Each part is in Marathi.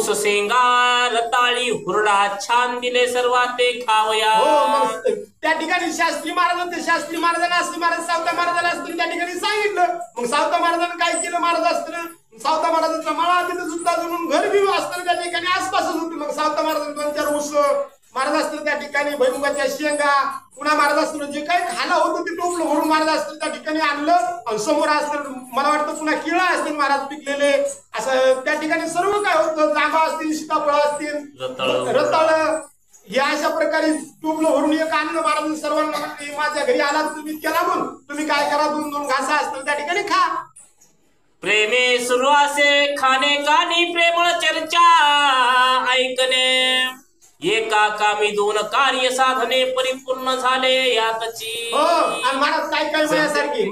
ऊस शेंगा रताळी हुरडा छान दिले सर्वात ते खावया. त्या ठिकाणी शास्त्री महाराज होते. शास्त्री महाराजांना असले महाराज सावता महाराजाला असतील त्या ठिकाणी सांगितलं. मग सावता महाराजांनी काय केलं? महाराज असताना सावता महाराजांचा मळा तिथे सुद्धा जणून घर बी असताना त्या ठिकाणी आसपासच होते. मग सावता महाराजांनी 2-4 ऊस महाराज असतील त्या ठिकाणी भैमुगाच्या शेंगा पुन्हा महाराज असतील जे काही खालं होतं ते टोपलं भरून महाराज असतील त्या ठिकाणी आणलं. आणि समोर असतील मला वाटतं पुन्हा केळं असतील महाराज पिकलेले असं त्या ठिकाणी सर्व काय होतं. जांभा असतील सीताफळ असतील रताळ हे अशा प्रकारे टोपलं भरून एक आणलं महाराज. सर्वांना माझ्या घरी आलात तुम्ही केला म्हणून तुम्ही काय करा 2-2 घासा असतील त्या ठिकाणी खा. प्रेमे सुरू असे खाणे कानी प्रेमळ चर्चा ऐकणे. एका कामी 2 कार्य साधने परिपूर्ण झाले यातची. आणि महाराज काय काय मयासारखी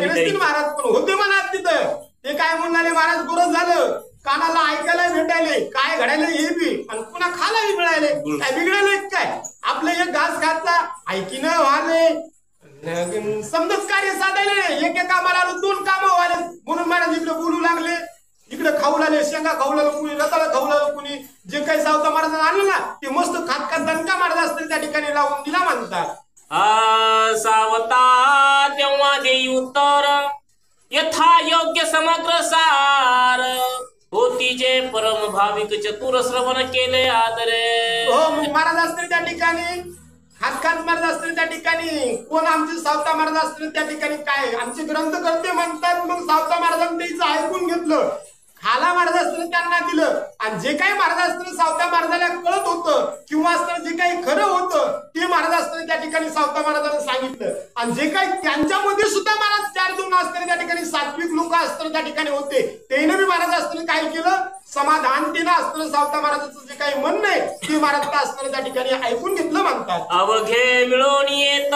नसतील महाराज पण होते मनात तिथं. ते काय म्हणाले महाराज बरं झालं कानाला ऐकायला भेटायले काय घडायला हे बी आणि पुन्हा खायला मिळाले. काय बिघडायले काय? आपलं एक घास खायचा ऐकीनं व्हाले समजच कार्य साधायला नाही. एक कामाला आलो 2 कामं व्हायला म्हणून महाराज इकडे बोलू लागले इकडे खाऊ लागले. शेंगा खाऊ लागलो कुणी रताळ खाऊ लागलो कुणी जे काही सावता महाराजांना आणलं ना ते मस्त खात खात दणका महाराज असतील त्या ठिकाणी लावून दिला म्हणतात. सावता तेव्हा देई उत्तर यथा योग्य समग्र सार. होती जे परम भाविक चतुर श्रवण केले आदरे. मग महाराज असतील त्या ठिकाणी हातखात महाराज असतील त्या ठिकाणी कोण आमचे सावता महाराज असतील त्या ठिकाणी काय आमचे ग्रंथकर्ते म्हणतात. मग सावता महाराजांनी त्याचं ऐकून घेतलं. खाला महाराज असताना त्यांना दिलं आणि जे काही महाराज असताना सावता महाराजाला कळत होतं किंवा असताना जे काही खरं होतं ते महाराज असताना त्या ठिकाणी सावता महाराजांना सांगितलं. आणि जे काही त्यांच्यामध्ये सुद्धा महाराज 4 जण असताना त्या ठिकाणी सात्विक लोक असताना त्या ठिकाणी होते त्याने बी महाराज असताना काय केलं समाधानतेनं असताना सावता महाराजांचं जे काही म्हणणं आहे ते महाराज असताना त्या ठिकाणी ऐकून घेतलं म्हणतात. अवघे मिळून येत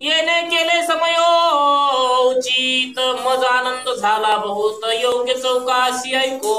येणे केले समयोचित मज आनंद झाला बहुत योग्य चौकाशी ऐको.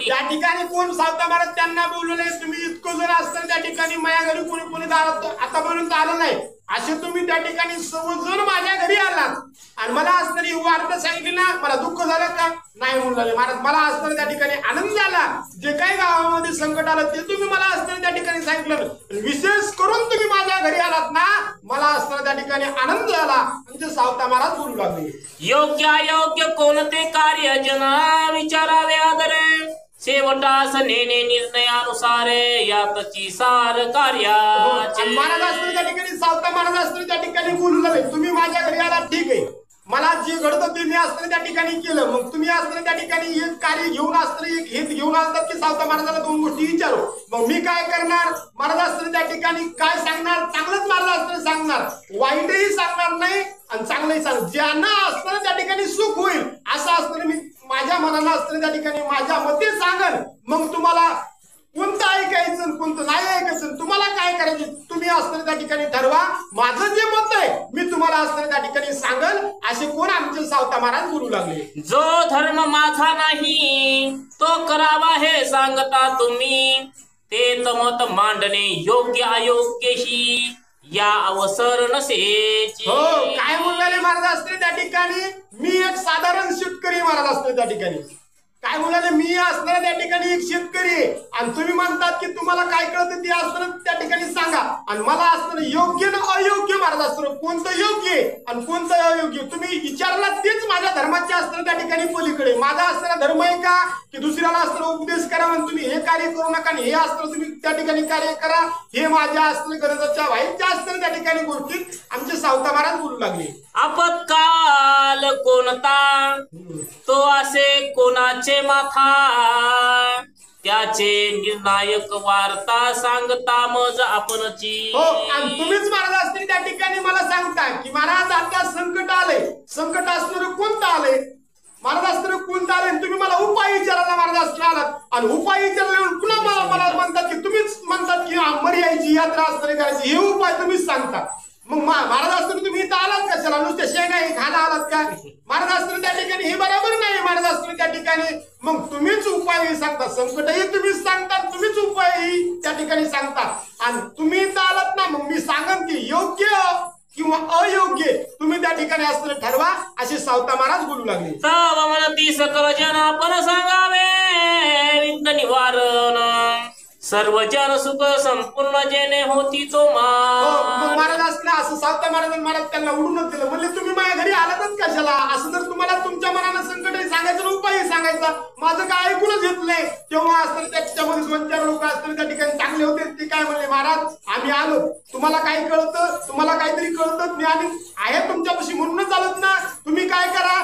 त्या ठिकाणी कोण सावता महाराज त्यांना बोलले तुम्ही इतकं जर असताना त्या ठिकाणी माझ्या घरी कोणी कोणी आतापर्यंत आलं नाही असे तुम्ही त्या ठिकाणी सर्वजण माझ्या घरी आलात आणि मला असताना ही वार्ता सांगितली ना मला दुःख झालं का नाही म्हणलं महाराज. मला असताना त्या ठिकाणी आनंद झाला. जे काही गावामध्ये संकट आलं ते तुम्ही मला असताना त्या ठिकाणी सांगितलं. विशेष करून तुम्ही माझ्या घरी आलात ना मला असताना त्या ठिकाणी आनंद झाला. म्हणजे सावता महाराज बोलू लागले. योग्य अयोग्य कोणते कार्य जना विचारावे आदरे. शेवटास नेणे निर्णयानुसारे यातची सार कार्याचे. महाराज असताना त्या ठिकाणी सावता महाराज असताना त्या ठिकाणी बोलू लागले तुम्ही माझ्या घरी आलात ठीक आहे मला जे घडतं ते मी असताना त्या ठिकाणी केलं. मग तुम्ही असताना त्या ठिकाणी एक कार्य घेऊन असताना एक हेच घेऊन असतात की सावता महाराजाला 2 गोष्टी विचारू. मग मी काय करणार महाराज असताना त्या ठिकाणी काय सांगणार चांगलंच महाराज असताना सांगणार वाईटही सांगणार नाही आणि चांगलंही सांगणार. ज्यांना असताना त्या ठिकाणी सुख होईल असं असताना मी माझ्या मनाला असताना त्या ठिकाणी माझ्या मते सांगन. मग तुम्हाला कोणतं ऐकायचं कोणतं नाही ऐकायचं तुम्हाला काय करायचं तुम्ही असताना त्या ठिकाणी ठरवा. माझं जे मत आहे मी तुम्हाला असताना त्या ठिकाणी सांगल. असे कोण आमचे सावता महाराज बोलू लागले. जो धर्म माझा नाही तो करावा हे सांगता तुम्ही. ते मत मांडणे योग्य अयोग्य ही या अवसर नसेची. काय म्हणाले महाराज असते त्या ठिकाणी मी एक साधारण शेतकरी महाराज असते त्या ठिकाणी काय म्हणाले मी असणाऱ्या त्या ठिकाणी एक शेतकरी आहे आणि तुम्ही म्हणतात की तुम्हाला काय कळतं ते असताना त्या ठिकाणी सांगा. आणि मला असताना योग्य ना अयोग्य महाराज असताना कोणतं योग्य आणि कोणतं अयोग्य तुम्ही विचारला तेच माझ्या धर्माचे असताना त्या ठिकाणी पलीकडे. माझा असताना धर्म आहे का की दुसऱ्याला असताना उपदेश करा म्हणून तुम्ही हे कार्य करू नका आणि हे असताना तुम्ही त्या ठिकाणी कार्य करा हे माझ्या असताना गरजेच्या वाईटच्या असताना त्या ठिकाणी गोष्टी आमचे सावता महाराज बोलू लागले. आपत्काल कोणता तो असे कोणाचे माथा त्याचे निर्णायक वार्ता सांगता मज आपणची. आणि तुम्हीच महाराज असतील त्या ठिकाणी मला सांगता की महाराज आता संकट आले. संकट असणारं कोणतं आले महाराज असताना कोणतं आले तुम्ही मला उपाय विचारायला महाराज असताना आलात आणि उपाय विचारल्यावर पुन्हा मला म्हणतात की तुम्हीच म्हणतात की मर्याची यात्रा असताना करायची हे उपाय तुम्हीच सांगता. मग महाराज असताना तुम्ही इथं आलात कशाला नुसत्या शेंगा खायला आलात का महाराज असताना त्या ठिकाणी हे बरोबर नाही. महाराज असताना त्या ठिकाणी मग तुम्हीच उपाय सांगता संकटही तुम्हीच सांगता तुम्हीच उपायही त्या ठिकाणी सांगता आणि तुम्ही इथं आलात ना मग मी सांगन की योग्य किंवा अयोग्य तुम्ही त्या ठिकाणी असताना ठरवा असे सावता महाराज बोलू लागले. तव म्हणती सकल जन आपण सांगावे विंद निवार सर्व जन सुख संपूर्ण जेणे होती तो मग मान. महाराज असला असं सावता महाराजांनी महाराज त्यांना उडूनच दिलं. म्हणले तुम्ही माझ्या घरी आलातच कशाला? असं जर तुम्हाला तुमच्या मनानं संकट सांगायचं ना, उपाय सांगायचा, माझं काय ऐकूनच घेत नाही. तेव्हा असताना त्याच्यामध्ये 2-4 लोक असताना त्या ठिकाणी चांगले होते. ते काय म्हणले, महाराज आम्ही आलो, तुम्हाला काय कळतं, तुम्हाला काहीतरी कळतं, मी आणि आहे तुमच्यापाशी म्हणूनच आलोत ना. तुम्ही काय करा,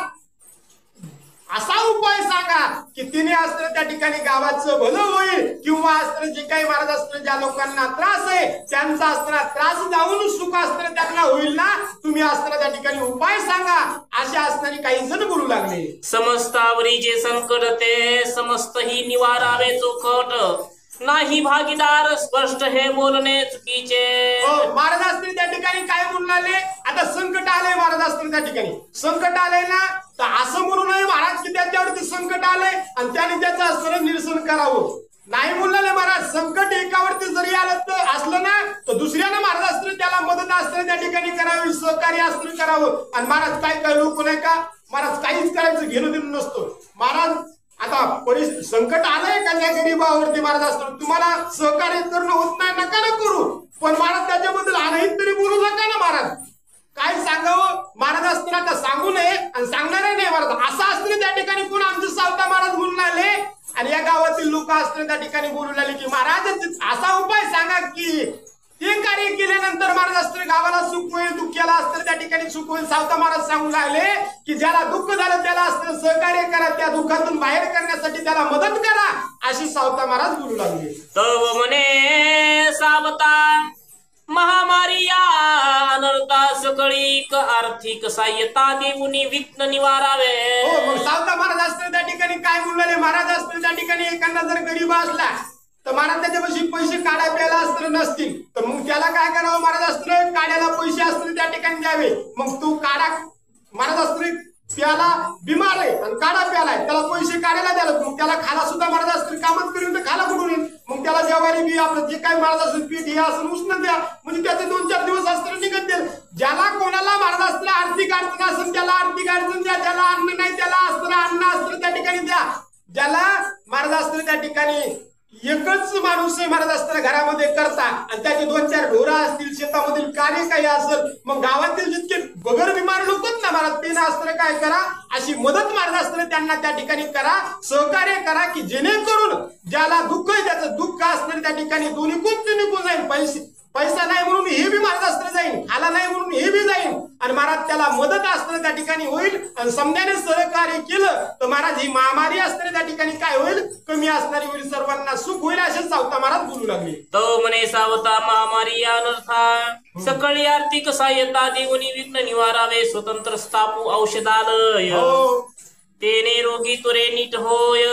असा उपाय सांगा की तिने असताना त्या ठिकाणी गावाचं भलं होईल, किंवा असताना जे काही महाराज असताना ज्या लोकांना त्रास आहे त्यांचा असताना त्रास जाऊन सुख असताना त्यांना होईल ना. तुम्ही असताना त्या ठिकाणी उपाय सांगा. अशा असताना काही जण बोलू लागले. समस्तावरी जे संकट ते समस्त ही निवारावे चोखट. नाही भागीदार स्पष्ट हे बोलणे चुकीचे. महाराज असतील त्या ठिकाणी काय म्हणून आले, आता संकट आले महाराज असतील त्या ठिकाणी, संकट आले ना, तर असं म्हणू नये महाराज की त्याच्यावरती संकट आले आणि त्याने त्याचं असं निरसन करावं. नाही म्हणले महाराज, संकट एकावरती जरी आलं तर असलं ना, तर दुसऱ्यानं महाराज असतील त्याला मदत असताना त्या ठिकाणी करावी, सहकार्य असताना करावं. आणि महाराज काय लोक नाही का, महाराज काहीच करायचं घेणं देणं नसतं. महाराज आता संकट आलंय का त्या गरीबावरती महाराज असतात, तुम्हाला सहकार्य करणं होत नाही, नका ना करू, पण महाराज त्याच्याबद्दल अनहित तरी बोलू नका ना. महाराज काय सांगावं, महाराज असताना आता सांगू नये आणि सांगणार नाही महाराज. असं असताना त्या ठिकाणी कोण आमचे सावता महाराज म्हणून आले आणि या गावातील लोक असताना त्या ठिकाणी बोलू लागले की महाराज असा उपाय सांगा की ते कार्य केल्यानंतर महाराज असताना गावाला सुख होईल, दुःख्याला असताना त्या ठिकाणी सुख होईल. सावता महाराज सांगू लागले की ज्याला दुःख झालं त्याला असताना सहकार्य करा, त्या दुःखातून बाहेर करण्यासाठी त्याला मदत करा, अशी सावता महाराज बोलू लागले. तव म्हणे सावता महामारी या अनर्था सकळीक आर्थिक सहाय्यता देऊनी विघ्न निवारावे. मग सावता महाराज असताना त्या ठिकाणी काय बोलले, महाराज असताना त्या ठिकाणी एखादा जर गरीब असला तर महाराज त्याच्यापाशी पैसे काढा प्यायला असताना नसतील तर मग त्याला काय करावं, महाराज असताना काढायला पैसे असताना त्या ठिकाणी द्यावे. मग तो काढा महाराज असताना प्याला बिमार आहे आणि काढा प्यालाय, त्याला पैसे काढायला द्याला, मग त्याला खाला सुद्धा महाराज असताना कामच करून तर खाला कुठून येईल. मग त्याला जेवारी बी आपलं जे काही महाराज असेल पीठ हे असं उष्ण द्या, म्हणजे त्याचे 2-4 दिवस असताना निघत देईल. ज्याला कोणाला महाराज असताना आर्थिक अडचण असेल त्याला आर्थिक अडचण द्या, ज्याला अन्न नाही त्याला असताना अन्न असताना त्या ठिकाणी द्या. ज्याला महाराज असताना त्या ठिकाणी एकच माणूस महाराज असताना घरामध्ये करता आणि त्याचे 2-4 ढोरा असतील, शेतामधील कार्य काही असेल, मग गावातील जितके बगर बिमार लोक ना महाराज ते असताना काय करा, अशी मदत महाराज असताना त्यांना त्या ठिकाणी करा, सहकार्य करा की जेणेकरून ज्याला दुःख आहे त्याचं दुःख असताना त्या ठिकाणी दोन्ही निघून जाईल. पैसा नाही म्हणून हे बी महाराज असताना जाईल, खाला नाही म्हणून हे बी जाईल आणि महाराज त्याला मदत असताना त्या ठिकाणी होईल. आणि समजाने सहकार्य केलं तर महाराज ही महामारी असताना त्या ठिकाणी काय होईल, कमी असणारी होईल, सर्वांना सुख होईल, असे सावता महाराज बोलू लागले. तो म्हणे सावता महामारी अनर्था सकळी आर्थिक सहाय्यता देऊनी विघ्न निवारावे. स्वतंत्र स्थापू औषधालय तेने रोगी तुरे नीट होय.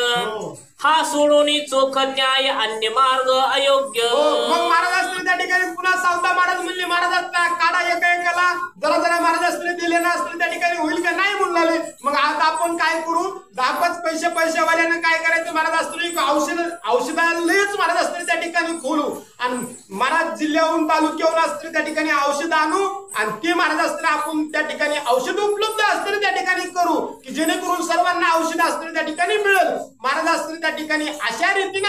हा सोडोनी चोख न्याय अन्य मार्ग अयोग्य. मग महाराज असताना त्या ठिकाणी पुन्हा सावता महाराज म्हणले, महाराज असता काढा एकाला जरा महाराज असताना दिले ना असताना त्या ठिकाणी होईल का नाही म्हणले. मग आता आपण काय करू, 10-5 पैशावाल्यानं काय करायचं, महाराज असताना औषधालयच महाराज असताना त्या ठिकाणी खोलू आणि महाराज जिल्ह्याहून तालुक्याहून असताना त्या ठिकाणी औषध आणू आणि ते महाराज असताना आपण त्या ठिकाणी औषध उपलब्ध असताना त्या ठिकाणी करू की जेणेकरून सर्वांना औषध असताना त्या ठिकाणी मिळेल. महाराज असताना त्या ठिकाणी अशा रीतीने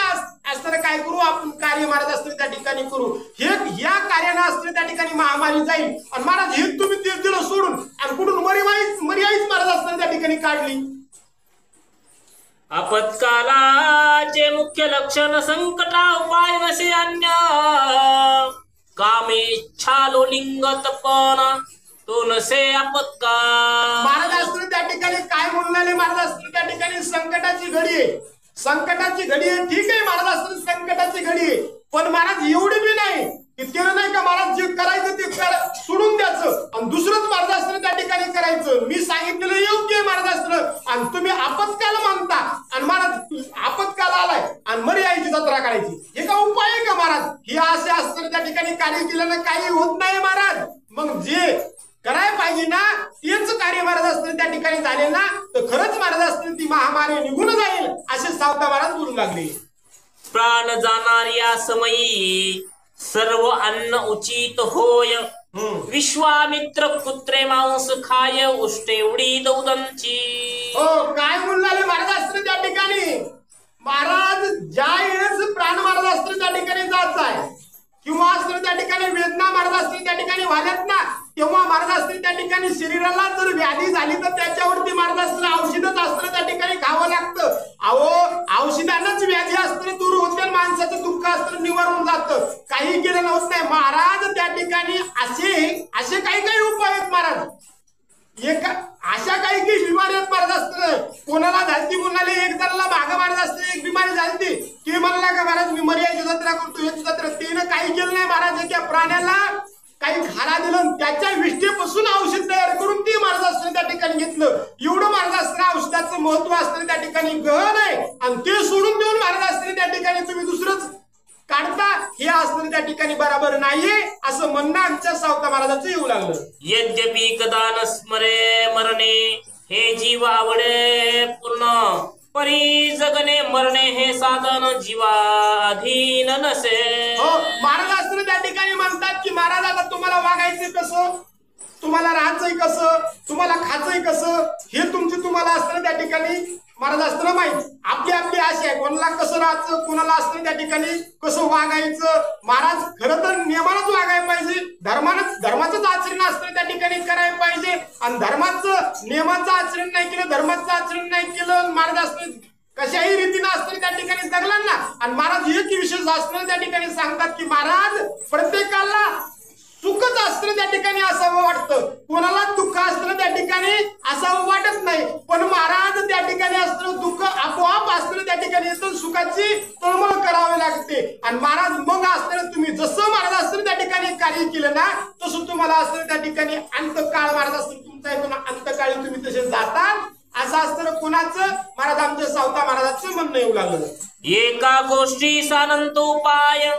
असताना काय करू, आपण कार्य महाराज असताना त्या ठिकाणी करू. हे या कार्यानं असताना त्या ठिकाणी महामारी जाईल आणि महाराज हे तुम्ही ते दिलं सोडून आणि कुठून मर्याईच महाराज असताना त्या ठिकाणी काढली. आपत्कालाचे मुख्य लक्षण संकटा उपाय नसे अन्य. कामेच्छा लोलिंगत पण तो नसे आपत्काल. महाराज असताना त्या ठिकाणी काय म्हणले, महाराज असताना त्या ठिकाणी संकटाची घडी आहे, संकटाची घडी आहे, ठीक आहे महाराज असताना संकटाची घडी आहे, पण महाराज एवढी बी नाही की ते नाही का महाराज जे करायचं ते सोडून द्यायचं आणि दुसरंच महाराज असताना त्या ठिकाणी करायचं. मी सांगितलेलं योग्य आहे महाराज असताना आणि तुम्ही आपत्काल म्हणता आणि महाराज आपत्काल आलाय आणि मर्यादेची जत्रा काढायची, हे का उपाय आहे का महाराज? हे असे असताना त्या ठिकाणी कार्य केल्यानं काही होत नाही महाराज. मग जे करायला पाहिजे ना तेच कार्य महाराज असताना त्या ठिकाणी झाले ना तर खरंच महाराज असताना ती महामारी निघून जाईल, असे सावता महाराज बोलू लागले. प्राण जाणार या समयी सर्व अन्न उचित होय. विश्वामित्र कुत्रे मांस खाय उष्टे उडी दौदंची. काय म्हणून महाराज असताना त्या ठिकाणी महाराज ज्या वेळेस प्राण महाराज असताना त्या दुःखाचा आहे किंवा असतं त्या ठिकाणी वेदना महाराज असतील त्या ठिकाणी व्हाल्यात ना, तेव्हा महाराज असतील त्या ठिकाणी शरीराला जर व्याधी झाली तर त्याच्यावरती महाराज असतं औषधच असतं त्या ठिकाणी खावं लागतं. अहो औषधानंच व्याधी असतं दूर होते, माणसाचं दुःख असतं निवारून जातं, काही केलं होत नाही. महाराज त्या ठिकाणी असे काही उपाय आहेत महाराज, अशा काही बिमारी आहेत महाराज असतं. कोणाला झालती म्हणाले, एक जणाला भागा महाराज असते एक बिमारी झालती की म्हणला का महाराज मी मर्याची जत्रा करतो, याची जत्रा तिनं काही केलं नाही महाराज, त्या प्राण्याला काही खाला दिलं त्याच्या विष्ठेपासून औषध तयार करून ते महाराज असतं त्या ठिकाणी घेतलं. एवढं महाराज असतं औषधाचं महत्व असतं त्या ठिकाणी गहन आहे, आणि ते सोडून देऊन महाराज असतं त्या ठिकाणी तुम्ही दुसरंच काढता, हे असतं त्या ठिकाणी बरोबर नाहीये असं म्हणणं आमच्या सावता महाराजाचं येऊ लागलं. यद्यपि कदा न स्मरे मरणे हे जीव आवडे पूर्ण, परी जगणे मरणे हे साधन जीवाधीन नसे. हो महाराज असतं त्या ठिकाणी म्हणतात की महाराज आता तुम्हाला वागायचं कसं, तुम्हाला राहायचंय कसं, तुम्हाला खायचंय कसं, हे तुम्हाला असतं त्या ठिकाणी महाराज असतं माहिती. आपली आशा आहे, कोणाला कसं राहायचं, कोणाला असतं त्या ठिकाणी कसं वागायचं. महाराज खरं तर नियमानच वागायला पाहिजे, धर्माचंच आचरण असतं त्या ठिकाणी करायला पाहिजे, आणि नियमाचं आचरण नाही केलं, धर्माचं आचरण नाही केलं, महाराज असतं कशाही रीतीनं असतं त्या ठिकाणी जगला ना. आणि महाराज एक विशेष असतं त्या ठिकाणी सांगतात की महाराज प्रत्येकाला सुखच असतं त्या ठिकाणी असावं वाटतं, कोणाला दुःख असतं त्या ठिकाणी असावं वाटत नाही. पण महाराज त्या ठिकाणी असतं दुःख आपोआप असतं त्या ठिकाणी येतं, सुखाची तळमळ करावी लागते. आणि महाराज मग असतं तुम्ही जसं महाराज असतं त्या ठिकाणी कार्य केलं ना, तसं तुम्हाला असतं त्या ठिकाणी अंतकाळ महाराज असतं तुमचा येतो ना, अंतकाळी तुम्ही तसे जातात असं असतं. कोणाचं महाराज आमच्या सावता महाराजांचं म्हणणं येऊ लागलं. एका गोष्टी सानंतोपाय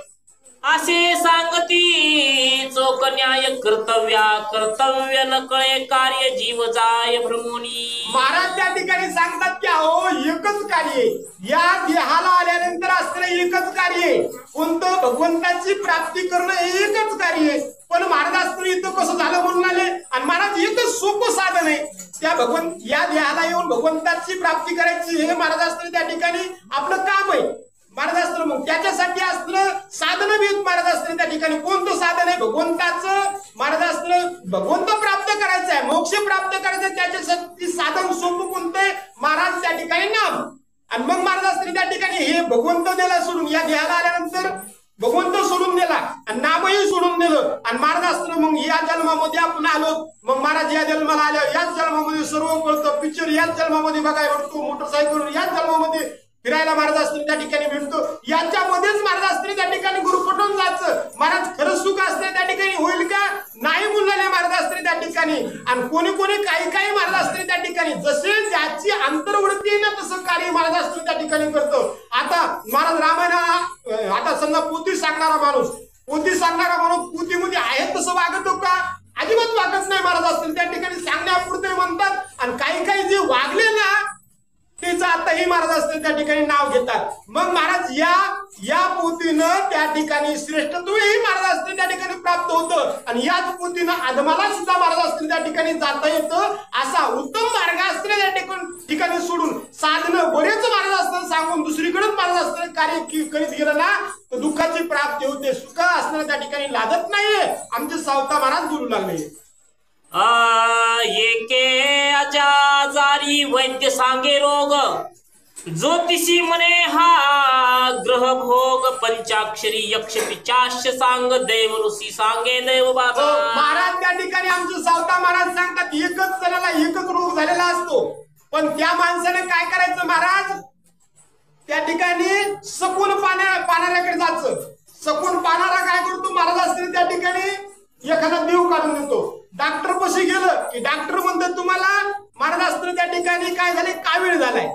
असे सांगती चोख न्याय कर्तव्य न कळे कार्य जीव जाय भ्रमोनी. महाराज त्या ठिकाणी सांगतात की अहो एकच कार्य या देहाला आल्यानंतर असणारं एकच कार्य कोणतं, भगवंताची प्राप्ती करणं एकच कार्य. पण महाराज असतं इथं कसं झालं म्हणून आले, आणि महाराज एकच सोपं साधन आहे त्या या देहाला येऊन भगवंताची प्राप्ती करायची, हे महाराज असतं त्या ठिकाणी आपलं काम आहे. महाराज असतं मग त्याच्यासाठी असलं साधन बी महाराज असतं त्या ठिकाणी. कोणतं साधन आहे, भगवंताचं महाराज असतं भगवंत प्राप्त करायचं आहे, मोक्ष प्राप्त करायचं आहे, त्याच्यासाठी साधन सोपं कोणतं आहे महाराज त्या ठिकाणी नाम. आणि मग महाराज असतं त्या ठिकाणी हे भगवंत दिला सोडून, या देहाला आल्यानंतर भगवंत सोडून दिला आणि नामही सोडून दिलं. आणि महाराज असतं मग या जन्मामध्ये आपण आलो, मग महाराज या जन्माला आल्यावर याच जन्मामध्ये सर्व कळतं, पिक्चर याच जन्मामध्ये बघायला भेटतो, मोटरसायकल याच जन्मामध्ये फिरायला महाराज असतं त्या ठिकाणी भेटतो, याच्यामध्येच महाराज असतं त्या ठिकाणी गुरुपटून जायचं. महाराज खरं सुख असतं त्या ठिकाणी होईल का नाही मुलाले महाराज असतं त्या ठिकाणी. आणि कोणी काही महाराज असतं त्या ठिकाणी जसे ज्याची अंतर्वृत्ती आहे ना तसं कार्य महाराज असतं त्या ठिकाणी करतो. आता महाराज रामायणा आता समजा पोथी सांगणारा माणूस पोथीमध्ये आहे तसं वागतो का, अजिबात वागत नाही महाराज असतं त्या ठिकाणी, सांगण्यापुरते म्हणतात. आणि काही जे वागले ना त्याचं आताही महाराज असतं त्या ठिकाणी नाव घेतात. मग महाराज या पोथीनं त्या ठिकाणी श्रेष्ठत्वही महाराज असतं त्या ठिकाणी प्राप्त होतं, आणि याच पोथीनं अधमाला सुद्धा महाराज असतं त्या ठिकाणी जाता येतं. असा उत्तम मार्ग असतं त्या ठिकाणी सोडून साधनं बरेच महाराज असतं सांगून दुसरीकडेच महाराज असतं कार्य करीत गेलं ना तर दुःखाची प्राप्ती होते, सुख असणं त्या ठिकाणी लागत नाहीये. आमचे सावता महाराज बोलू लागले. एके आजारी वैद्य सांगे रोग, ज्योतिषी म्हणे हा ग्रह भोग, पंचाक्षरी यक्ष पिचाश सांग, देव ऋषी सांगे देव बाबा. महाराज त्या ठिकाणी आमचे सावता महाराज सांगतात एकच जणाला एकच रोग झालेला असतो, पण त्या माणसाने काय करायचं महाराज त्या ठिकाणी सकून पाण्याकडे जायचं. सकून पाणारा काय करतो महाराज असते त्या ठिकाणी एखादा देव काढून देतो. डॉक्टर पशी गेलं की डॉक्टर म्हणतात तुम्हाला महाराज असतं त्या ठिकाणी काय झाले कावीळ झालाय,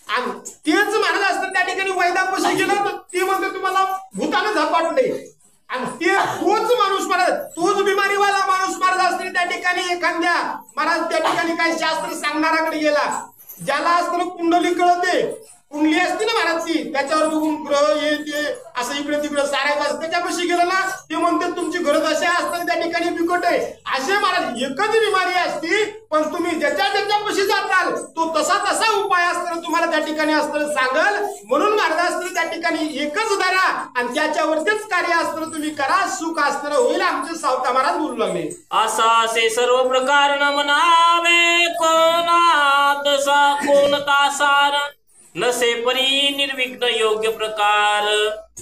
आणि तेच महाराज असतं त्या ठिकाणी वैद्यापाशी गेलं तर ते म्हणतात तुम्हाला भूतानं झपाटले, आणि तोच माणूस महाराज तोच बिमारीवाला माणूस महाराज असते त्या ठिकाणी एखाद्या महाराज त्या ठिकाणी काही शास्त्र सांगणाराकडे गेला, ज्याला असतं कुंडली कळते, कुंडली असते ना महाराजची त्याच्यावर बघून ग्रह हे ते असं इकडे तिकडे सारायचं असतं, त्याच्यापाशी गेलं ना ते म्हणतात तुमची गरज असे असतात त्या ठिकाणी बिकट आहे. असे महाराज एकच बिमारी असती, पण तुम्ही ज्याच्यापाशी जाताल तो तसा उपाय असताना तुम्हाला त्या ठिकाणी असताना सांगाल. म्हणून महाराज असतं त्या ठिकाणी एकच धरा आणि त्याच्यावरतीच कार्य असतं तुम्ही करा, सुख असतं होईल. आमचे सावता महाराज बोलू लागले. असे सर्व प्रकार न म्हणावे कोणा तसा कोणता सार नसे परी निर्विघ्न योग्य प्रकार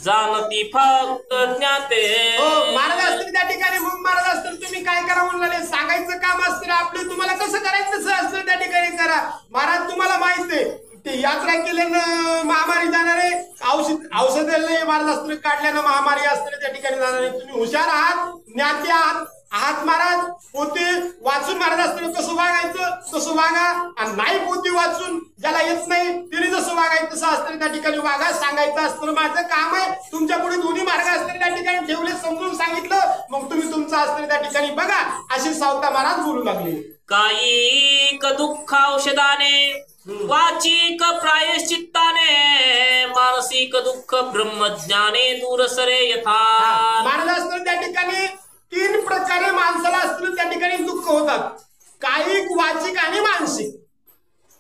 जाणती फक्त ज्ञाते. महाराज असतील त्या ठिकाणी मग महाराज असतील तुम्ही काय करा म्हणले, सांगायचं काम असतं आपलं, तुम्हाला कसं करायचं तसं असतं त्या ठिकाणी करा. महाराज तुम्हाला माहित आहे ते यात्रा केल्यानं महामारी जाणारे, औषध महाराज असतील काढल्यानं महामारी असते त्या ठिकाणी जाणारे. तुम्ही हुशार आहात, ज्ञाते आहात महाराज. पोते वाचून महाराज असतील कसं वागायचं तसं वागा, आणि नाही पोते वाचून ज्याला येत नाही तिने जसं वागायचं तसं असतं त्या ठिकाणी वागा. सांगायचं असतं माझं काम आहे. तुमच्या पुढे दोन्ही मार्ग असतील त्या ठिकाणी ठेवले, समजून सांगितलं, मग तुम्ही तुमचं असतं त्या ठिकाणी बघा. असे सावता महाराज बोलू लागले. कायिक दुःख औषधाने वाचिक प्रायश्चित्ताने मानसिक दुःख ब्रह्मज्ञाने दूर सरे यथा. महाराज असतं त्या ठिकाणी 3 प्रकारे माणसाला असतील त्या ठिकाणी दुःख होतात, कायिक, वाचिक आणि मानसिक.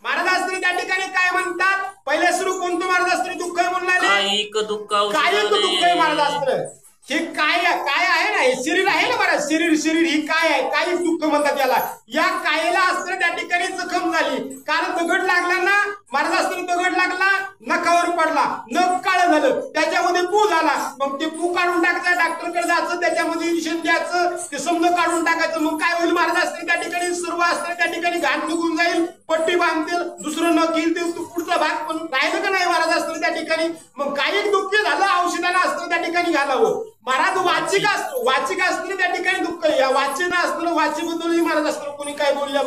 महाराज असतील त्या ठिकाणी काय म्हणतात, पहिले सुरू कोणतं महाराज असतील दुःख आहे म्हणले, कायिक दुःख आहे महाराज असतं. हे काय आहे ना, हे शरीर आहे ना महाराज, शरीर ही काय आहे, कायिक दुःख म्हणतात याला. या कायेला असतं त्या ठिकाणी जखम झाली, कारण दगड लागला ना महाराज असतं, दगड लागला नखावर पडला, नख काळं झालं, त्याच्यामध्ये पू झाला, मग ते पू काढून टाकायचं, डॉक्टरकडे जायचं, त्याच्यामध्ये इंजेक्शन द्यायचं, ते समज काढून टाकायचं. मग काय होईल महाराज असतं त्या ठिकाणी, सर्व असतं त्या ठिकाणी घाण निघून जाईल, पट्टी बांधतील, दुसरं नख येईल, ते पुढचा भाग पण राहिलं का नाही महाराज असतं त्या ठिकाणी. मग कायिक दुःख झालं, औषधाला असतं त्या ठिकाणी घालावं. महाराज वाचिक असतं त्या ठिकाणी दुःख, या वाचन असतं, वाचीबद्दलही महाराज असतं कोणी काय बोलल्या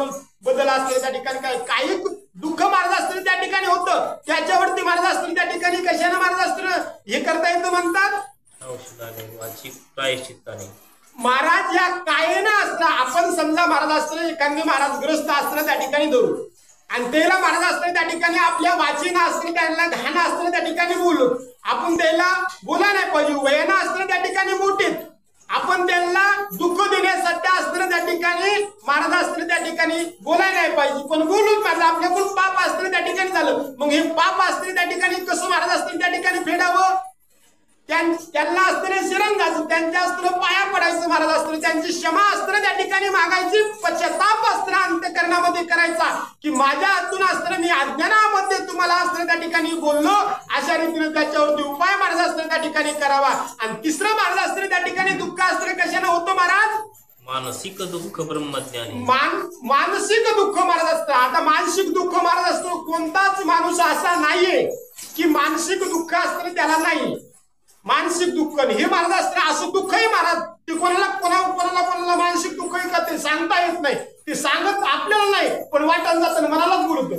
बदल असतं त्या ठिकाणी. काय कायिक दुःख महाराज असतं त्या ठिकाणी होतं, त्याच्यावरती महाराज असतं त्या ठिकाणी कशाने महाराज असतं हे करता येतं म्हणतात, औषधाने वाचिक प्रायश्चित्ताने. महाराज या कायेनं असतं. आपण समजा महाराज असतं एखादे महाराज ग्रस्त असतं त्या ठिकाणी धरू, आणि त्याला महाराज असतं त्या ठिकाणी आपल्या वाचीनं असतं, त्यांना घाण असतं त्या ठिकाणी बोलून आपण त्याला बोला नाही पाहिजे. वयानं असतं त्या ठिकाणी मोठे, आपण त्यांना दुःख देण्यासाठी असतं त्या ठिकाणी महाराज असतं त्या ठिकाणी बोलायला नाही पाहिजे, पण बोलून माझं आपल्याकडून पाप असतं त्या ठिकाणी झालं. मग हे पाप असतं त्या ठिकाणी कसं महाराज असतं त्या ठिकाणी फेडावं, त्यांना असतं शरण घालून त्यांच्या असतं पाया पडायचं महाराज असतं, त्यांची क्षमा असतं त्या ठिकाणी मागायची, पश्चाताप असतं अंतःकरणामध्ये करायचा की माझ्या हातून असतं मी अज्ञानामध्ये तुम्हाला असतं त्या ठिकाणी बोललो, अशा रीतीने त्याच्यावरती उपाय महाराज असतं त्या ठिकाणी करावा. आणि तिसरं महाराज असतं त्या ठिकाणी दुःख असतं कशाने होतं महाराज, मानसिक दुःख ब्रह्मज्ञानी. मानसिक दुःख महाराज असतं. आता मानसिक दुःख महाराज असतो, कोणताच माणूस असा नाहीये की मानसिक दुःख असतं त्याला नाही. मानसिक दुःख हे महाराज असतं, असं दुःखही महाराज ते कोणाला मानसिक दुःखही का ते सांगता येत नाही, ते सांगत आपल्याला नाही पण वाटत जातं मनालाच बोलत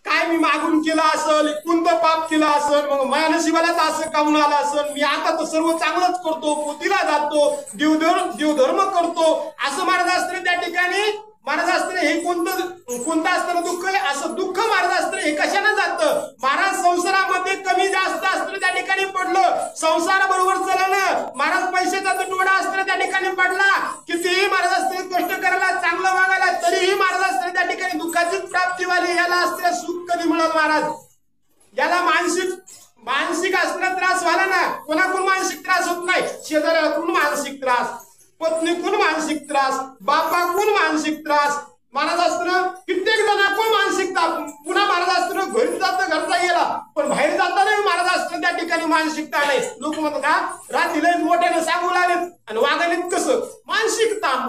काय मी मागून केलं असेल, कोणतं पाप केलं असेल, मग माझ्या नशिबालाच असं काऊन आलं असेल, मी आता तर सर्व चांगलंच करतो, पोतीला जातो, देवधर्म करतो, असं महाराज असतं त्या ठिकाणी. महाराज असतं हे कोणतं असतं दुःख आहे, असं दुःख महाराज असतं हे कशाने जातं, महाराज संसारामध्ये कमी जास्त असतं त्या ठिकाणी पडलं, संसार बरोबर चालणं, महाराज पैशाचा तुटवडा असतं त्या ठिकाणी पडला, कितीही महाराज असतं कष्ट करायला चांगलं वागायला तरीही महाराज असतं त्या ठिकाणी दुःखाचीच प्राप्ती व्हावी. याला असतं सुख कधी मिळत महाराज, याला मानसिक असलेला त्रास व्हायला ना, कोणाकडून मानसिक त्रास होत नाही, शेजाऱ्याकडून मानसिक त्रास, पत्नीकडून मानसिक त्रास, बापाकडून मानसिक त्रास, महाराज असतं कित्येक जणांकडून मानसिक त्रास. पुन्हा महाराज असतं घरी जातं घरचा गेला पण बाहेर जाताना महाराज असतं त्या ठिकाणी मानसिकता नाही. लोक म्हणतात का रात्रीला मोठ्याने सांगू लागलेत आणि वागायलेत कसं, मानसिक ताण.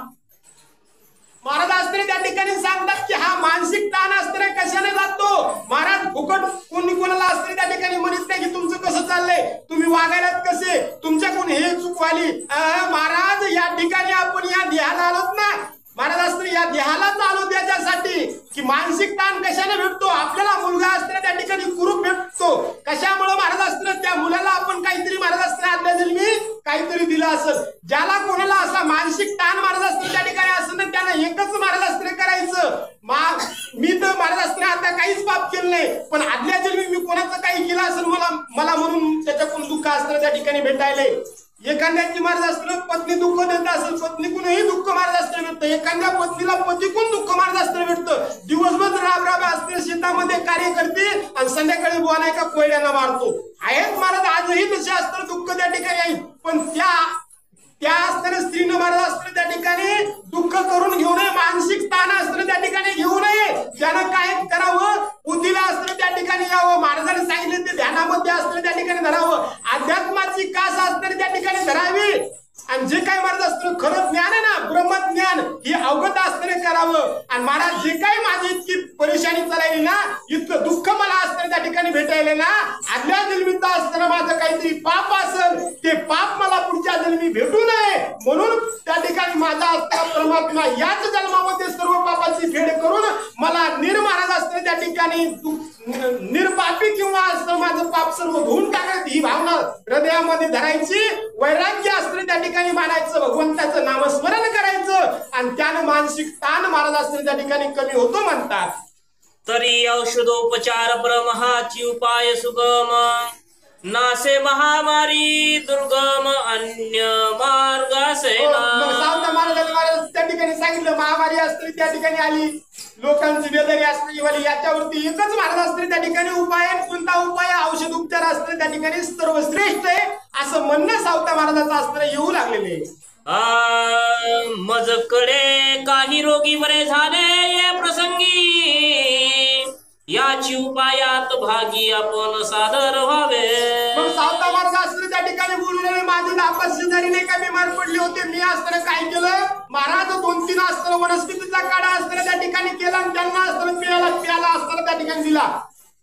महाराज असते त्या ठिकाणी सांगतात की हा मानसिक ताण असतं कशाने जातो, महाराज फुकट कोणी कोणाला असते त्या ठिकाणी म्हणत नाही की तुमचं कसं चाललंय, तुम्ही वागायलात कसे, तुमच्याकडून हे चूक व्हाली. महाराज या ठिकाणी आपण या देहाला आलोत ना, महाराज असतं या देहालाच आलो त्याच्यासाठी की मानसिक ताण कशाने भेटतो, आपल्याला मुलगा असतो त्या ठिकाणी कुरूप भेटतो, कशामुळे महाराज असतं त्या मुलाला आपण काहीतरी महाराज असतं आदल्या जन्मी काहीतरी दिलं असेल. ज्याला कोणाला असा मानसिक ताण महाराज असतं त्या ठिकाणी असं ना त्यानं एकच महाराज असतं करायचं, मी तर महाराज असतं आता काहीच पाप केलं नाही पण आदल्या जन्मी मी कोणाचं काही केलं असेल मला म्हणून त्याच्याकडून दुःख असतं त्या ठिकाणी भेटायले. एखाद्याची महाराज असताना पत्नी दुःख देत असेल, पत्नीकडूनही दुःख महाराज असताना भेटतं. एखाद्या पत्नीला पतीकडून दुःख महाराज असताना भेटतं. दिवसभर राब राब असते, शेतामध्ये कार्य करते आणि संध्याकाळी बुवा एका कोयड्याला मारतो. आहेत महाराज आजही तसे असतात, दुःख त्या ठिकाणी आहेत. पण त्या असताना स्त्रीनं महाराज असताना त्या ठिकाणी दुःख करून घेऊ नये, मानसिक ताण असताना त्या ठिकाणी घेऊ नये. त्यानं काय करावं, बुद्धीला असताना त्या ठिकाणी यावं. महाराजांनी सांगितले ते ध्यानामध्ये असताना त्या ठिकाणी धरावं. अध्यात्माची कास असताना त्या ठिकाणी धरावी. आणि जे काही महाराज असतं खरं ज्ञान आहे ना, ब्रह्मज्ञान हे अवगत असताना करावं. आणि महाराज जे काही माझी इतकी परेशानी चालली ना, इतकं दुःख मला असताना त्या ठिकाणी भेटायला ना, आदल्या जन्मीत असताना माझं काहीतरी पाप असेल, ते पाप मला पुढच्या जन्मी भेटू नये म्हणून त्या ठिकाणी माझा असताना परमात्मा याच जन्मामध्ये सर्व पापाची फेड करून मला महाराज असताना त्या ठिकाणी निर्पापी किंवा असं माझं पाप सर्व धुवून टाकत ही भावना हृदयामध्ये धरायची. वैराग्य असताना त्या ठिकाणी मानायचं, भगवंताचं नामस्मरण करायचं आणि त्यानं मानसिक ताण महाराज असताना त्या ठिकाणी कमी होतो म्हणतात. तरी औषधोपचार परमहाची उपाय सुगम, नासे महामारी दुर्गम अन्य मार्ग असे. सावता महाराज त्या ठिकाणी सांगितलं, महामारी असते त्या ठिकाणी आली, लोकांची बेजारी असते, याच्यावरती एकच महाराज असते त्या ठिकाणी उपाय. कोणता उपाय? औषध उपचार असते त्या ठिकाणी सर्वश्रेष्ठ आहे असं म्हणणं सावता महाराजाचं असताना येऊ लागलेले. मजकडे काही रोगी बरे झाले या प्रसंगी, याची उपायात भागी आपण सादर व्हावे. मग सावता महाराज असताना त्या ठिकाणी बोलून माझी नापास शेजारी नाही का बिमार पडले होते, मी असताना काय केलं, महाराज 2-3 असताना वनस्पतीचा काढा असताना त्या ठिकाणी केला आणि त्यांना असताना प्याला असताना त्या ठिकाणी दिला.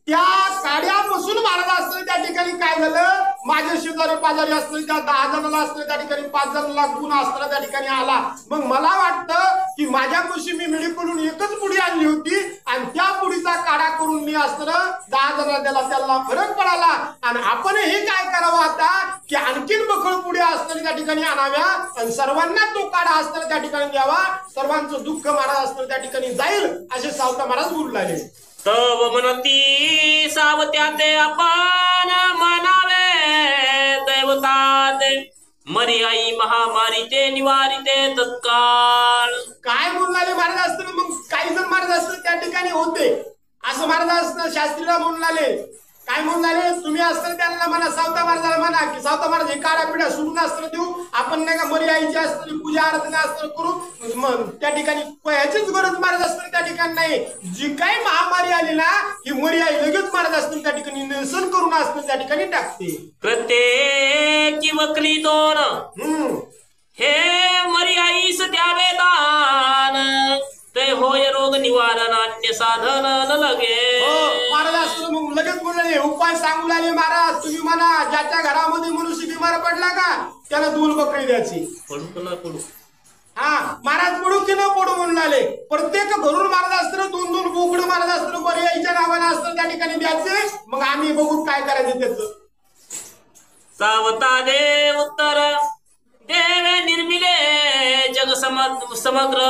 त्या काड्यापासून महाराज असताना त्या ठिकाणी काय झालं, माझ्या शेजारी पाजारी असताना त्या 10 जणांना असताना त्या ठिकाणी 5 जणांना गुण असताना त्या ठिकाणी आला. मग मला वाटतं की माझ्या कुशी मी मेडिकलून एकच पुडी आणली होती आणि त्या पुडीचा काढा करून मी असताना 10 जणांना दिला, त्याला फरक पडाला. आणि आपण हे काय करावं आता की आणखीन बखळ पुढे असताना त्या ठिकाणी आणाव्या आणि सर्वांना तो काढा असताना त्या ठिकाणी द्यावा. सर्वांचं दुःख महाराज असताना त्या ठिकाणी जाईल असे सावता महाराज बोलू लागले. तव म्हणती सावत्याते आपण म्हणावे दैवतात, मरी आई महामारी ते निवारिते तत्काळ. काय बोलणारे महाराज असताना मग काही जण महाराज असताना त्या ठिकाणी होते असं महाराज असताना शास्त्रीला म्हणून काय म्हणून आले, तुम्ही असताना त्यांना म्हणा, सावता महाराजाला म्हणा की सावता महाराज हे काढा पिढ्या सोडून असताना देऊ, आपण नाही का मरी आईची असताना पूजा आराधना असताना करू. मग त्या ठिकाणी ह्याचीच गरज महाराज असताना त्या ठिकाणी नाही. जी काही महामारी आली ना, ही मरी आई लगेच महाराज असताना त्या ठिकाणी निरसन करून असताना त्या ठिकाणी टाकते. प्रत्येकी वक्री दोन हे मरी आईस द्यावे दान, ते होय रोग निवारण अन्य साधन न लगे. महाराज असताना मग लगेच बोलले उपाय सांगू लागले महाराज. तुम्ही म्हणा ज्याच्या घरामध्ये मनुष्य बिमार पडला का त्याला 2 बकरी द्यायची. पडू न पडू, हा महाराज पडू की न पडू म्हणून आले. प्रत्येक घरून महाराज असताना 2-2 बोकडं महाराज असताना बरी आईच्या नावाने असताना त्या ठिकाणी द्यायचे. मग आम्ही बघू काय करायचं त्याचं. सावता दे उत्तर देवे निर्मिले जग समग्र,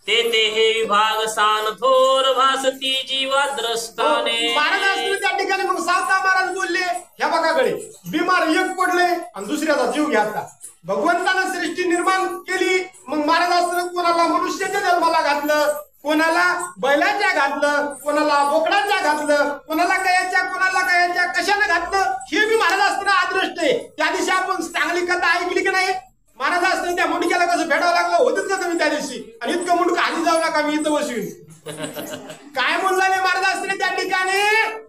ते हे विभाग सान थोर भासती जीवाद्रष्टाने. महाराज असताना त्या ठिकाणी मग सावता महाराज बोलले, ह्या बघाकडे बिमार एक पडले आणि दुसऱ्याचा जीव घ्यायचा. भगवंतानं सृष्टी निर्माण केली. मग महाराज असताना कोणाला मनुष्याच्या जन्माला घातलं, कोणाला बैलाच्या घातलं, कोणाला बोकडाच्या घातलं, कोणाला कयाच्या कशाने घातलं, हे बी महाराज असताना अदृष्ट आहे. त्या दिवशी आपण चांगली कथा ऐकली की नाही, महाराज असताना त्या मुंडक्याला कसं भेटावं लागलं होतच का तुम्ही त्या दिवशी, आणि इतकं मुंडकं आधी जाऊ नका मी इथं बसवीन. काय बोलला महाराज असताना त्या ठिकाणी,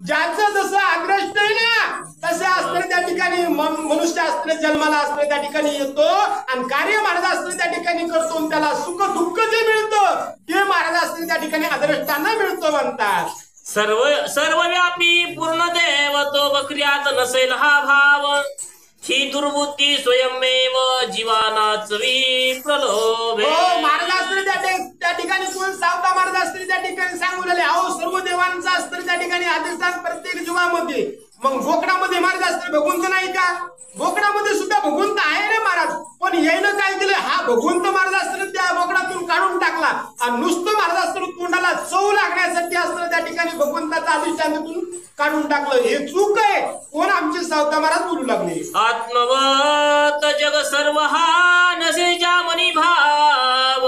ज्याचं जसं अदृष्ट आहे ना तसे असताना त्या ठिकाणी मनुष्य असताना जन्माला असताना त्या ठिकाणी येतो आणि कार्य महाराज असताना त्या ठिकाणी करतो. त्याला सुख दुःख जे मिळतं ते महाराज असताना त्या ठिकाणी अदृष्टांना मिळतं म्हणतात. सर्वव्यापी पूर्ण देव तो बकऱ्यात नसेल हा भाव, ही दुर्बुद्धी स्वयंमेव जीवानाच प्रलोभे. महाराज असताना त्या ठिकाणी कोण सावता महाराज असताना त्या ठिकाणी सांगू लागले, अहो सर्व देवांचा असताना त्या ठिकाणी अधिष्ठान प्रत्येक जीवामध्ये. मग बोकडामध्ये महाराज असताना भगवंत नाही का, बोकडामध्ये सुद्धा भगवंत आहे रे महाराज. पण यायनं काय केलं, हा भगवंत महाराज असताना त्या बोकडातून काढून टाकला तोंडाला आणि नुसतं महाराज असताना तोंडाला चव लागण्यासाठी असताना त्या ठिकाणी भगवंताचा अधिष्ठान तिथून काढून टाकलं. हे चूक आहे. कोण आमचे सावता महाराज बोलू लागले. आत्मवत जग सर्व हा नसे जामनी भाव,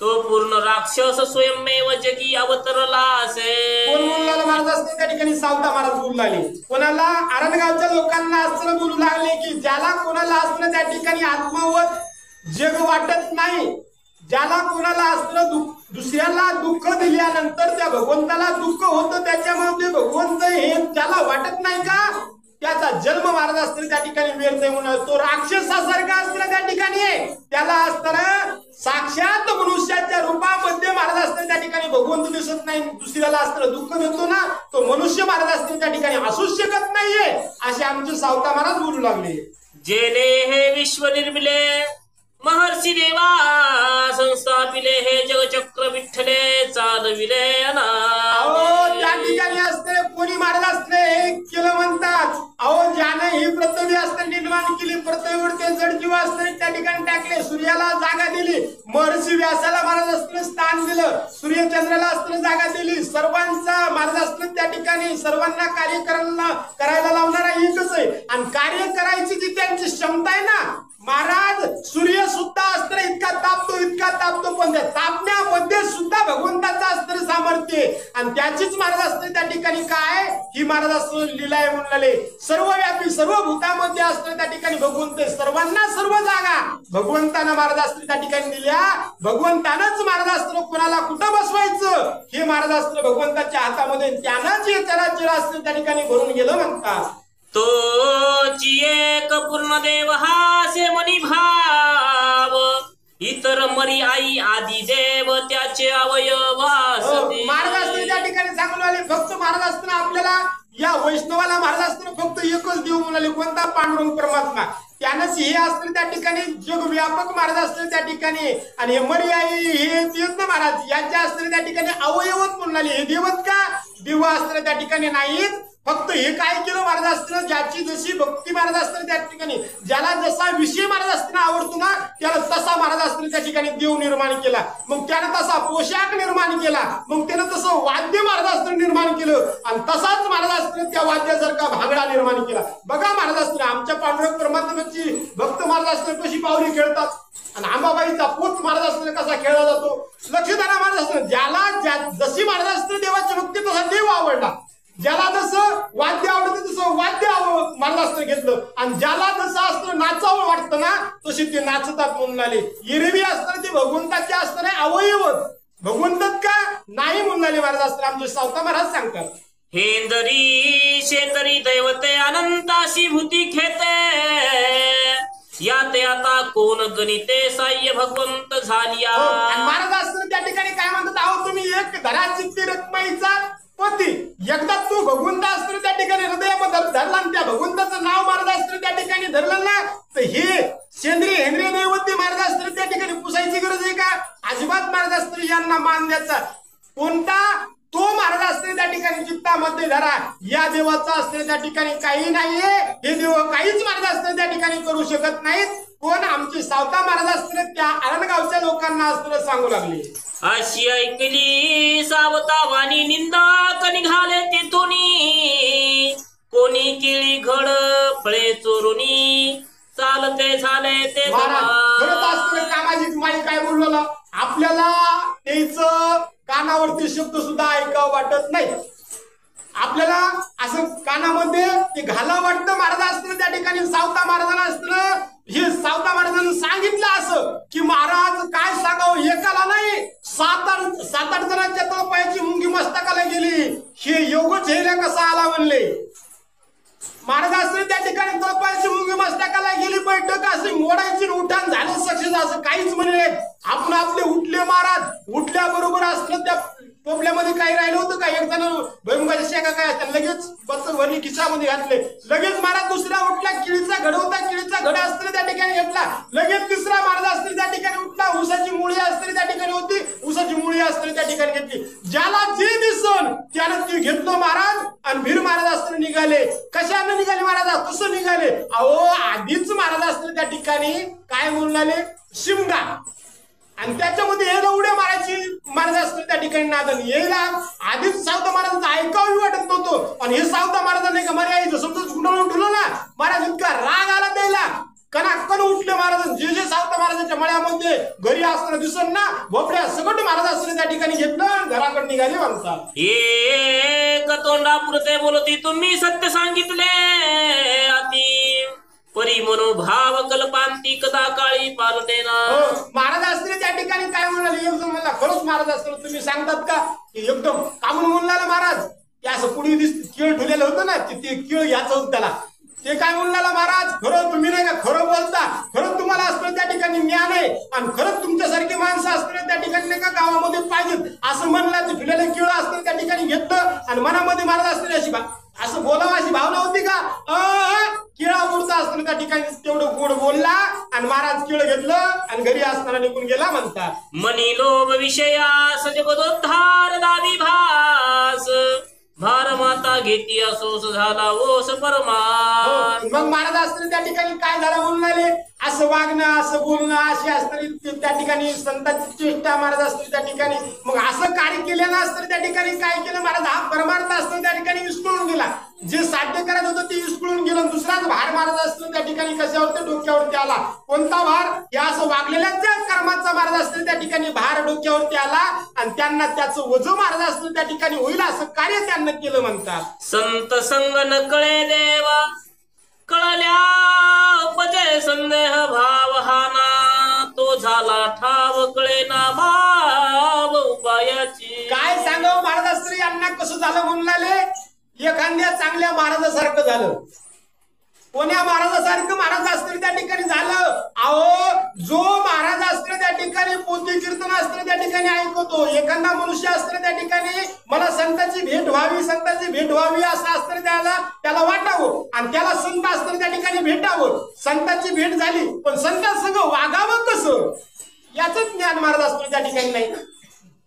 तो पूर्ण राक्षस स्वयंमेव जगी अवतरला असे. कोण बोलला महाराज असते त्या ठिकाणी सावता महाराज बोलू लागले. कोणाला आरणगावच्या लोकांना असं बोलू लागले की ज्याला कोणाला असणं त्या ठिकाणी आत्मवत जग वाटत नाही, ज्याला कोणाला असणं दुसऱ्याला दुःख दिल्यानंतर त्या भगवंताला दुःख होतं, त्याच्यामध्ये भगवंत हे ज्याला वाटत नाही का त्याचा जन्म महाराज असताना त्या ठिकाणी व्यर्थ म्हणून तो राक्षसासारखा असताना त्या ठिकाणी त्याला असताना साक्षात मनुष्याच्या रूपामध्ये महाराज असताना त्या ठिकाणी भगवंत दिसत नाही, दुसऱ्याला असताना दुःख देतो ना तो मनुष्य महाराज असताना त्या ठिकाणी असूच शकत नाहीये असे आमचे सावता महाराज बोलू लागले. जेने हे विश्व निर्मिले महर्षी देवा, संस्थापिले हे जगचक्र विठ्ठले चालविले त्या ठिकाणी असते कोणी महाराज असते हे केलं म्हणतात. अहो ज्याने ही पृथ्वी असते निर्माण केली, पृथ्वीवर ते जडजीव असते त्या ठिकाणी टाकले, सूर्याला जागा दिली, महर्षी व्यासाला महाराज असताना स्थान दिलं, सूर्यचंद्राला असताना जागा दिली, सर्वांचा महाराज असताना त्या ठिकाणी सर्वांना कार्य करायला लावणारा एकच आहे. आणि कार्य करायची जी त्यांची क्षमता आहे ना महाराज, सूर्य सुद्धा असताना इतका तापतो पण त्या तापण्यामध्ये सुद्धा भगवंताचा असतं सामर्थ्य आणि त्याचीच महाराज असते त्या ठिकाणी काय ही महाराज असतं लीला आहे म्हणले. सर्वव्यापी सर्व भूतामध्ये असतं त्या ठिकाणी भगवंत, सर्वांना सर्व जागा भगवंतानं महाराज असतं त्या ठिकाणी दिल्या. भगवंतानंच महाराज असतं कोणाला कुठं बसवायचं हे महाराज असतं भगवंताच्या हातामध्ये, त्यानंच हे चराचर असतं त्या ठिकाणी भरून गेलं म्हणतात. तोची एक पूर्ण देव हासे मनी भाव, इतर मरी आई आदी देव त्याचे अवयव महाराज असताना त्या ठिकाणी सांगून आले. फक्त महाराज असताना आपल्याला या वैष्णवाला महाराज असताना फक्त एकच देव म्हणाले, कोणता? पांडुरंग परमात्मा. त्यानंच हे असतं त्या ठिकाणी जग व्यापक महाराज असतं त्या ठिकाणी आणि हे मरी आई हे तीर्थ महाराज यांच्या असताना त्या ठिकाणी अवयवत म्हणाले. हे देवत का देव असताना त्या ठिकाणी नाहीत. फक्त हे काय केलं महाराज असताना ज्याची जशी भक्ती महाराज असताना त्या ठिकाणी ज्याला जसा विषय महाराज असताना आवडतो ना त्याला तसा महाराज असताना त्या ठिकाणी देव निर्माण केला, मग त्यानं तसा पोशाख निर्माण केला, मग त्यानं तसं वाद्य महाराज असताना निर्माण केलं आणि तसाच महाराज असताना त्या वाद्यासारखा भागडा निर्माण केला. बघा महाराज असताना आमच्या पांडुरंग परमात्म्याची भक्त महाराज असताना कशी पावली खेळतात आणि आंबाबाईचा पोत महाराज असताना कसा खेळला जातो. लक्षधारा महाराज असताना ज्याला जशी महाराज असताना देवाची भक्ती तसा देव आवडला, ज्याला जसं वाद्य आवडतं तसं वाद्य महाराज असतं घेतलं आणि ज्याला जसं असतं नाचावं वाटतं ना तशी ते नाचतात म्हणून आले. एरवी असताना ते भगवंताचे असताना अवयव भगवंतात का नाही म्हणून आले महाराज असताना आमचे सावता महाराज सांगतात. हेंदरी शेतरी दैवते अनंताशी भूती खेते, याते आता कोण गणिते साह्य भगवंत झालिया. महाराज असताना त्या ठिकाणी काय म्हणतात, अहो तुम्ही एक धराचित्ती रखमाईचा पती, एकदा तू भगवंत असताना त्या ठिकाणी हृदयामध्ये धरला आणि त्या भगवंताचं नाव महाराज असताना त्या ठिकाणी धरलं ना तर हे सेंद्रिय हेंद्रिय दैवती महाराज असताना त्या ठिकाणी पुसायची गरज आहे का? अजिबात महाराज असताना यांना मान द्यायचा कोणता तो महाराज असते त्या ठिकाणी चित्तामध्ये धरा. या देवाचा असते त्या ठिकाणी काही नाहीये, हे देव काहीच महाराज असते त्या ठिकाणी करू शकत नाहीत. कोण? आमचे सावता महाराज असते त्या आरणगावच्या लोकांना असते सांगू लागले. अशी ऐकली सावता वाणी निंदा निघाले तिथुनी, कोणी केळी घड फळे चोरुनी चालते झाले ते. खरंच असते कामाची माई काय बोललो आपल्याला त्याच कानावरती शब्द सुद्धा ऐकावं वाटत नाही. आपल्याला असं कानामध्ये ते घालावं वाटतं. महाराज असतं त्या ठिकाणी सावता महाराजांना असतं हे सावता महाराजांनी सांगितलं असं की महाराज काय सांगावं एकाला नाही सात आठ जणांच्या तळपायाची मुंगी मस्तकाला गेली. हे योग झेल्या कसा आला म्हणले. महाराज असं त्या ठिकाणी तळपायाची मुंगी मस्तकाला गेली, बैठक अशी मोडायची उठान झालं सक्सेस असं काहीच म्हणले. आपण आपले उठले महाराज उठल्याबरोबर असलं त्या टोपल्यामध्ये काही राहिलं होतं का? एक जण भैमुगाच्या शेका काय असतात लगेच बस भरली खिशामध्ये घातले. लगेच महाराज दुसरा उठला, केळीचा घड होता, केळीचा घड असताना त्या ठिकाणी घेतला. लगेच तिसरा महाराज असताना त्या ठिकाणी उठला, ऊसाची मुळी असताना त्या ठिकाणी होती, ऊसाची मुळी असताना त्या ठिकाणी घेतली. ज्याला जे दिसन त्यानं ते घेतलं महाराज आणि भीर महाराज असताना निघाले. कशाने निघाले महाराज? कसं निघाले? अहो आधीच महाराज असताना त्या ठिकाणी काय म्हणून आले? शिमगा आणि त्याच्यामध्ये यायला उड्या मारायची महाराज असतं त्या ठिकाणी नादन यायला आधीच सावता महाराजांचं ऐकावं वाटत नव्हतं. आणि हे सावता महाराजांनी का मर्यादा समजा गुंडाळून ठेवलं ना, महाराज इतका राग आला द्यायला कणाकण उठले महाराज. जे जे सावता महाराजांच्या मळ्यामध्ये घरी असताना दिसत ना भोपड्या सगळं महाराज असतं त्या ठिकाणी घेतलं घराकडे निघाले म्हणतात. एक तोंडापुरते बोलती तुम्ही सत्य सांगितले अति परी मनोभाव कल्पांती कदा काळी पालटे ना. महाराज असते त्या ठिकाणी काय म्हणाले एकदम मला खरंच महाराज असतं तुम्ही सांगतात का की एकदम कामून म्हणला महाराज ते असं पुढे केळ ठेवलेलं होतं ना ते केळ याचं होतं त्याला ते काय म्हणला महाराज खरं तुम्ही नाही का खरं बोलता खरंच तुम्हाला असतं त्या ठिकाणी ज्ञान आहे आणि खरंच तुमच्यासारखी माणसं असतं त्या ठिकाणी नाही का गावामध्ये पाहिजेत असं म्हणलं. ते ठेवलेलं केळ असतं त्या ठिकाणी घेतलं आणि मनामध्ये महाराज असते अशी असं बोलावं अशी भावना होती का केळापुरता असतं त्या ठिकाणी तेवढं गोड बोलला आणि महाराज केळ घेतलं आणि घरी असताना निघून गेला म्हणतात. मनी लोभ विषयास जगदोद्धार दावी भास भार माता घेती असोस झाला ओस परमार. मग महाराज असताना त्या ठिकाणी काय झालं म्हणून आले असं वागणं असं बोलणं अशी असताना त्या ठिकाणी संतांची चेष्टा महाराज असते त्या ठिकाणी. मग असं कार्य केल्यानं असतं त्या ठिकाणी काय केलं महाराज हा परमार्थ असतो त्या ठिकाणी विस्कळून गेला. जे साध्य करत होतं ते विस्कळून गेलं. दुसराच भार महाराज असतो त्या ठिकाणी कशावरती डोक्यावरती आला. कोणता भार या असं वागलेल्याच कर्माचा महाराज असतो त्या ठिकाणी भार डोक्यावरती आला आणि त्यांना त्याचं वजन महाराज असतो त्या ठिकाणी होईल असं कार्य त्यांना केलं म्हणतात. संत संग न कळे देव कळल्या उपजय संदेह भाव हाना तो झाला ठाव कळे ना भाव उपायाची. काय सांगावं महाराज असतं यांना कसं झालं म्हणून आले एखाद्या चांगल्या महाराजासारखं झालं. कोण्या महाराजासारखं महाराज असतं त्या ठिकाणी झालं. अहो जो महाराज असतं त्या ठिकाणी पोथी कीर्तन असतं त्या ठिकाणी ऐकतो. एखादा मनुष्य असतं त्या ठिकाणी मला संतांची भेट व्हावी संतांची भेट व्हावी असं असतं त्याला वाटावं आणि त्याला संत असतं त्या ठिकाणी भेटावं. संतांची भेट झाली पण संतांसंग वागावं कसं याच ज्ञान महाराज असतं त्या ठिकाणी नाही.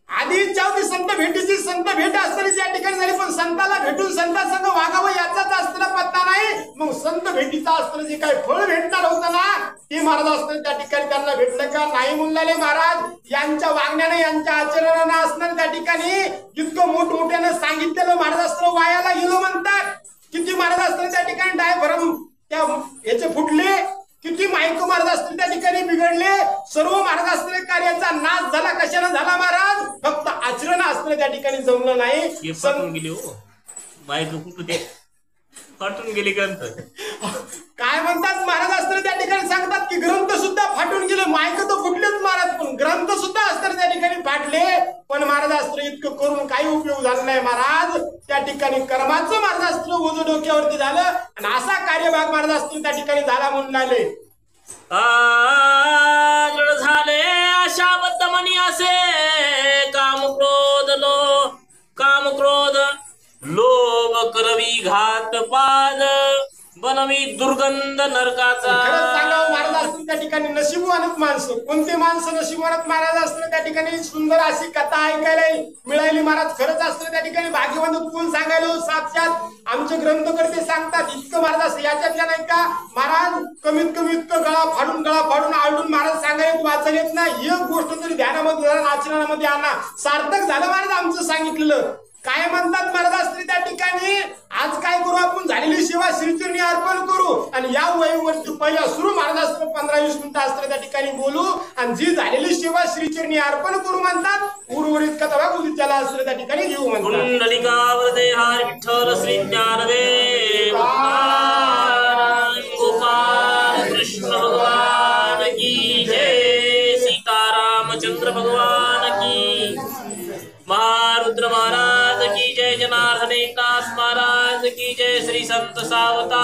आधी इच्छा होती संत भेटीची संत भेट असताना त्या ठिकाणी झाली पण संताला भेटून संतांसंग वागावं याचाच असताना पत्ता नाही. मग संत भेटीचा असताना जे काही फळ भेटणार होतं ना ते महाराज असताना त्या ठिकाणी त्यांना भेटलं का नाही म्हणले महाराज यांच्या वागण्याने यांच्या आचरणानं असणार त्या ठिकाणी इतकं मोठमोठ्यानं सांगितलेलं महाराज असताना वायाला गेलो म्हणतात. किती महाराज असताना त्या ठिकाणी डायभरम त्या याचे फुटले किती माईक महाराज असतील त्या ठिकाणी बिघडले. सर्व महाराज असलेल्या कार्याचा नाश झाला. कशाने झाला महाराज फक्त आचरण असलं त्या ठिकाणी जमलं नाही. फाटून गेली हो माईक कुठं ते फाटून गेली ग्रंथ काय म्हणतात महाराज असताना त्या ठिकाणी सांगतात की ग्रंथ सुद्धा फाटून गेले. माईक तर फुटलेच महाराज पण ग्रंथ सुद्धा असताना त्या ठिकाणी फाटले. पण महाराज असतं इतकं करून काही उपयोग झाला नाही. महाराज त्या ठिकाणी कर्माचं महाराज असतं ओझं डोक्यावरती झालं आणि असा कार्यभाग महाराज असतो त्या ठिकाणी झाला म्हणून आले. झाले अशाबद्ध मनी असे काम क्रोध लोभ करवी घात पाद बनवी दुर्गंध नरकाचा. खरंच सांगावं महाराज असतील त्या ठिकाणी नशीबवानच माणसं. कोणते माणसं नशीबवानच महाराज असतील त्या ठिकाणी सुंदर अशी कथा ऐकायला मिळाली महाराज. खरंच असतं त्या ठिकाणी भाग्यवंत कोण सांगायला साक्षात आमचे ग्रंथकर्ते सांगतात इतकं महाराज असतं. याच्यातल्या नाही का महाराज कमीत कमी इतकं गळा फाडून आळून महाराज सांगायला वाचायला येत नाही. एक गोष्ट तरी ध्यानामध्ये आचरणामध्ये आणा. सार्थक झालं महाराज आमचं सांगितलेलं. काय म्हणतात महाराज असते त्या ठिकाणी आज काय करू आपण झालेली सेवा श्रीचरणी अर्पण करू आणि या वहीवरती पहिला सुरू महाराज असतं 15-20 मिनिटं असतं त्या ठिकाणी बोलू आणि जी झालेली सेवा श्रीचरणी अर्पण करू म्हणतात. उर्वरित कथा उद्याला असतं त्या ठिकाणी घेऊ म्हणतात. कुंडलिकावरते हार विठ्ठल श्री ज्ञानदेव गोपाल कृष्ण भगवान की जय. सीतारामचंद्र भगवान की महारुद्र महाराज की जय. जनार्दन एकनाथ महाराज की जय. श्री संत सावता